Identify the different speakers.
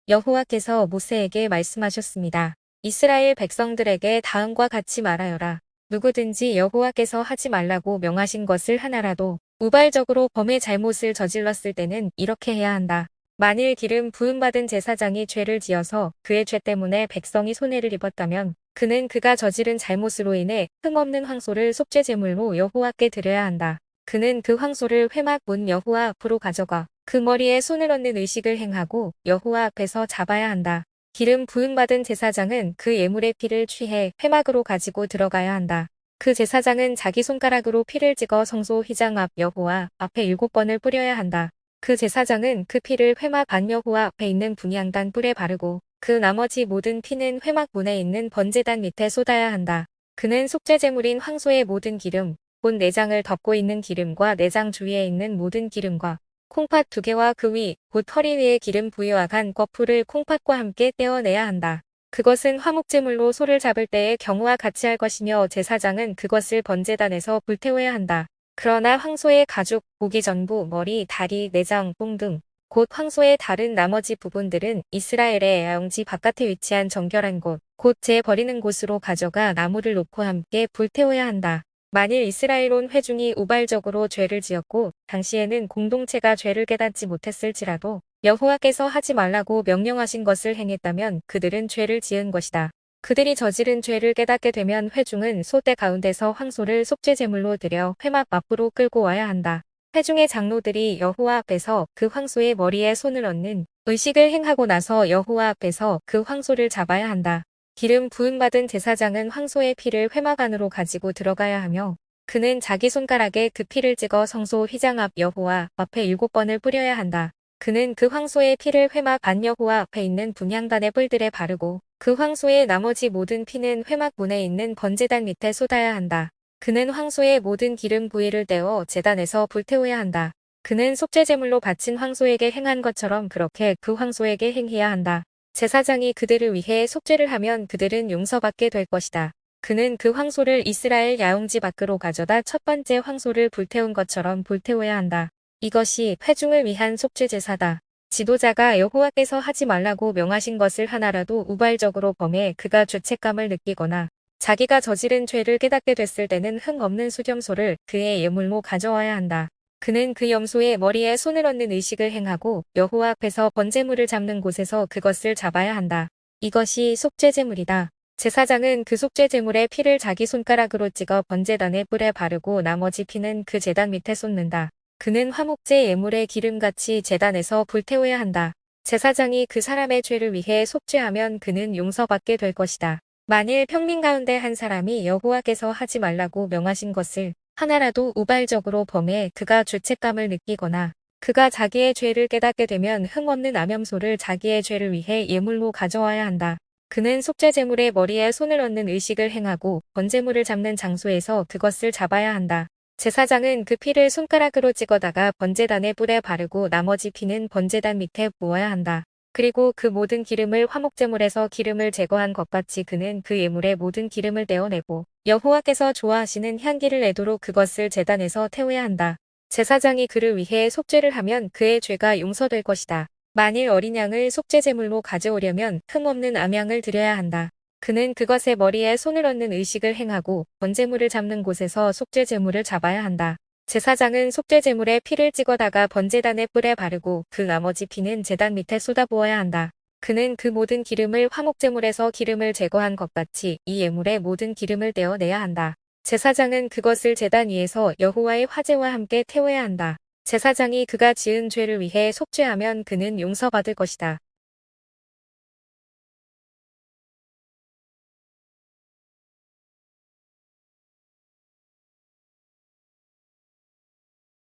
Speaker 1: 여호와께서 모세에게 말씀하셨습니다. 이스라엘 백성들에게 다음과 같이 말하여라. 누구든지 여호와께서 하지 말라고 명하신 것을 하나라도 우발적으로 범의 잘못을 저질렀을 때는 이렇게 해야 한다. 만일 기름 부음받은 제사장이 죄를 지어서 그의 죄 때문에 백성이 손해를 입었다면 그는 그가 저지른 잘못으로 인해 흠없는 황소를 속죄제물로 여호와께 드려야 한다. 그는 그 황소를 회막 문 여호와 앞으로 가져가 그 머리에 손을 얹는 의식을 행하고 여호와 앞에서 잡아야 한다. 기름 부음받은 제사장은 그 예물의 피를 취해 회막으로 가지고 들어가야 한다. 그 제사장은 자기 손가락으로 피를 찍어 성소 휘장 앞 여호와 앞에 7번을 뿌려야 한다. 그 제사장은 그 피를 회막 안 여호와 앞에 있는 분향단 뿔에 바르고 그 나머지 모든 피는 회막 문에 있는 번제단 밑에 쏟아야 한다. 그는 속죄제물인 황소의 모든 기름, 곧 내장을 덮고 있는 기름과 내장 주위에 있는 모든 기름과 콩팥 2개와 그 위, 곧 허리 위에 기름 부위와 간 껍풀을 콩팥과 함께 떼어내야 한다. 그것은 화목제물로 소를 잡을 때의 경우와 같이 할 것이며 제사장은 그것을 번제단에서 불태워야 한다. 그러나 황소의 가죽, 고기 전부, 머리, 다리, 내장, 뽕 등, 곧 황소의 다른 나머지 부분들은 이스라엘의 야영지 바깥에 위치한 정결한 곳, 곧 재 버리는 곳으로 가져가 나무를 놓고 함께 불태워야 한다. 만일 이스라엘 온 회중이 우발적으로 죄를 지었고 당시에는 공동체가 죄를 깨닫지 못했을지라도 여호와께서 하지 말라고 명령하신 것을 행했다면 그들은 죄를 지은 것이다. 그들이 저지른 죄를 깨닫게 되면 회중은 소떼 가운데서 황소를 속죄제물로 드려 회막 앞으로 끌고 와야 한다. 회중의 장로들이 여호와 앞에서 그 황소의 머리에 손을 얹는 의식을 행하고 나서 여호와 앞에서 그 황소를 잡아야 한다. 기름 부음받은 제사장은 황소의 피를 회막 안으로 가지고 들어가야 하며 그는 자기 손가락에 그 피를 찍어 성소 휘장 앞 여호와 앞에 7번을 뿌려야 한다. 그는 그 황소의 피를 회막 안 여호와 앞에 있는 분향단의 뿔들에 바르고 그 황소의 나머지 모든 피는 회막 문에 있는 번제단 밑에 쏟아야 한다. 그는 황소의 모든 기름 부위를 떼어 제단에서 불태워야 한다. 그는 속죄제물로 바친 황소에게 행한 것처럼 그렇게 그 황소에게 행해야 한다. 제사장이 그들을 위해 속죄를 하면 그들은 용서받게 될 것이다. 그는 그 황소를 이스라엘 야영지 밖으로 가져다 첫 번째 황소를 불태운 것처럼 불태워야 한다. 이것이 회중을 위한 속죄제사다. 지도자가 여호와께서 하지 말라고 명하신 것을 하나라도 우발적으로 범해 그가 죄책감을 느끼거나 자기가 저지른 죄를 깨닫게 됐을 때는 흠 없는 수염소를 그의 예물로 가져와야 한다. 그는 그 염소의 머리에 손을 얹는 의식을 행하고 여호와 앞에서 번제물을 잡는 곳에서 그것을 잡아야 한다. 이것이 속죄제물이다. 제사장은 그 속죄제물의 피를 자기 손가락으로 찍어 번제단의 뿔에 바르고 나머지 피는 그 제단 밑에 쏟는다. 그는 화목제 예물의 기름같이 제단에서 불태워야 한다. 제사장이 그 사람의 죄를 위해 속죄하면 그는 용서받게 될 것이다. 만일 평민 가운데 한 사람이 여호와께서 하지 말라고 명하신 것을 하나라도 우발적으로 범해 그가 죄책감을 느끼거나 그가 자기의 죄를 깨닫게 되면 흠없는 암염소를 자기의 죄를 위해 예물로 가져와야 한다. 그는 속죄제물의 머리에 손을 얹는 의식을 행하고 번제물을 잡는 장소에서 그것을 잡아야 한다. 제사장은 그 피를 손가락으로 찍어다가 번제단의 뿔에 바르고 나머지 피는 번제단 밑에 부어야 한다. 그리고 그 모든 기름을 화목제물에서 기름을 제거한 것 같이 그는 그 예물의 모든 기름을 떼어내고 여호와께서 좋아하시는 향기를 내도록 그것을 제단에서 태워야 한다. 제사장이 그를 위해 속죄를 하면 그의 죄가 용서될 것이다. 만일 어린 양을 속죄제물로 가져오려면 흠없는 암양을 드려야 한다. 그는 그것의 머리에 손을 얹는 의식을 행하고 번제물을 잡는 곳에서 속죄제물을 잡아야 한다. 제사장은 속죄제물에 피를 찍어다가 번제단의 뿔에 바르고 그 나머지 피는 제단 밑에 쏟아부어야 한다. 그는 그 모든 기름을 화목제물에서 기름을 제거한 것 같이 이 예물의 모든 기름을 떼어내야 한다. 제사장은 그것을 제단 위에서 여호와의 화제와 함께 태워야 한다. 제사장이 그가 지은 죄를 위해 속죄하면 그는 용서받을 것이다.